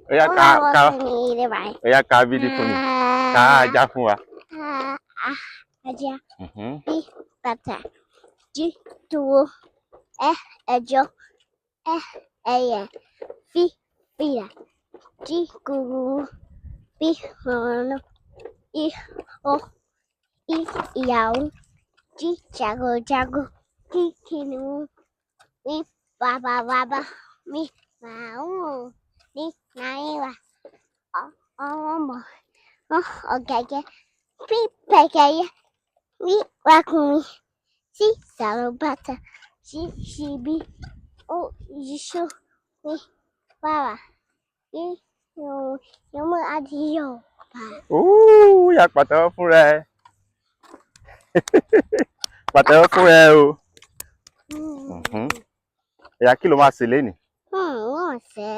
Oya oya ká bídí fún mi. Ká ajá fún wa. Ajá. B, bàtà. G, tuwo. Ẹjọ́. Ẹyẹ. F, fìlà. G, gùgùrù. B, ọ̀nà. Ìyàwó. G, jagojago. K, kìnìún. B, bàbá. M, màálù. N, náírà. Ọmọ. Ọ̀gẹ̀gẹ̀. P, pẹ́pẹ́yẹ. R, ràkúnmí. C, sàlúbàtà. C, ṣíbí. O, ìṣó. P, wàrà. Yọmọ àti Yorùbá. Ya pàtẹ́wọ́ fún rẹ. Pàtẹ́wọ́ fún ẹ o. Ẹ̀yà kí ló máa ṣe lénìí? Wọ́n ṣe.